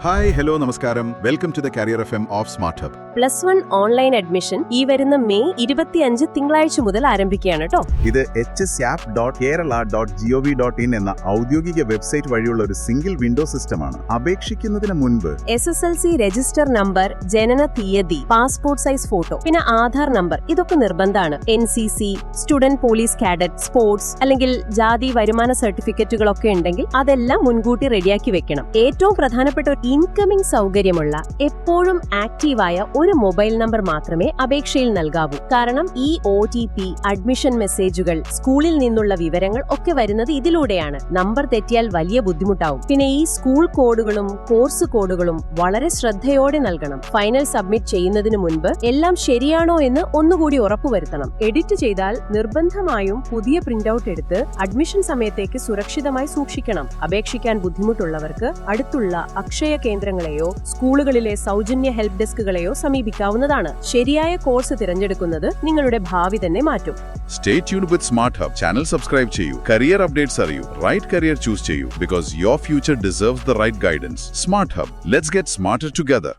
Hi hello നമസ്കാരം welcome to the career FM of smart hub. +1 online admission ഈ വരുന്ന May 25 തിങ്കളാഴ്ച മുതൽ ആരംഭിക്കുകയാണ് കേട്ടോ. ഇത് hsap.kerala.gov.in എന്ന ഔദ്യോഗിക വെബ്സൈറ്റ് വഴിയുള്ള ഒരു സിംഗിൾ വിൻഡോ സിസ്റ്റമാണ്. അപേക്ഷിക്കുന്നതിന് മുൻപ് SSLC രജിസ്റ്റർ നമ്പർ, ജനന തീയതി, പാസ്പോർട്ട് സൈസ് ഫോട്ടോ, പിന്നെ ആധാർ നമ്പർ ഇതൊക്കെ നിർബന്ധമാണ്. NCC, student police cadet, sports അല്ലെങ്കിൽ ജാതി വരുമാന സർട്ടിഫിക്കറ്റുകളൊക്കെ ഉണ്ടെങ്കിൽ അതെല്ലാം മുൻകൂട്ടി റെഡിയാക്കി വെക്കണം. ഏറ്റവും പ്രധാനപ്പെട്ട ഇൻകമിംഗ് സൗകര്യമുള്ള എപ്പോഴും ആക്റ്റീവായ ഒരു മൊബൈൽ നമ്പർ മാത്രമേ അപേക്ഷയിൽ നൽകാവൂ. കാരണം ഈ OTP, അഡ്മിഷൻ മെസ്സേജുകൾ, സ്കൂളിൽ നിന്നുള്ള വിവരങ്ങൾ ഒക്കെ വരുന്നത് ഇതിലൂടെയാണ്. നമ്പർ തെറ്റിയാൽ വലിയ ബുദ്ധിമുട്ടാവും. പിന്നെ ഈ സ്കൂൾ കോഡുകളും കോഴ്സ് കോഡുകളും വളരെ ശ്രദ്ധയോടെ നൽകണം. ഫൈനൽ സബ്മിറ്റ് ചെയ്യുന്നതിന് മുൻപ് എല്ലാം ശരിയാണോ എന്ന് ഒന്നുകൂടി ഉറപ്പുവരുത്തണം. എഡിറ്റ് ചെയ്താൽ നിർബന്ധമായും പുതിയ പ്രിന്റ് ഔട്ട് എടുത്ത് അഡ്മിഷൻ സമയത്തേക്ക് സുരക്ഷിതമായി സൂക്ഷിക്കണം. അപേക്ഷിക്കാൻ ബുദ്ധിമുട്ടുള്ളവർക്ക് അടുത്തുള്ള അക്ഷയ കേന്ദ്രങ്ങളെയോ സ്കൂളുകളിലെ സൗജന്യ ഹെൽപ്പ് ഡെസ്കുകളെയോ സമീപിക്കാവുന്നതാണ്. ശരിയായ കോഴ്സ് തിരഞ്ഞെടുക്കുന്നത് നിങ്ങളുടെ ഭാവി തന്നെ മാറ്റും. Stay tuned with smart hub. Channel subscribe ചെയ്യൂ, കരിയർ അപ്ഡേറ്റ്സ് അറിയൂ, റൈറ്റ് കരിയർ ചൂസ് ചെയ്യൂ. Because your future deserves the right guidance. Smart hub, let's get smarter together.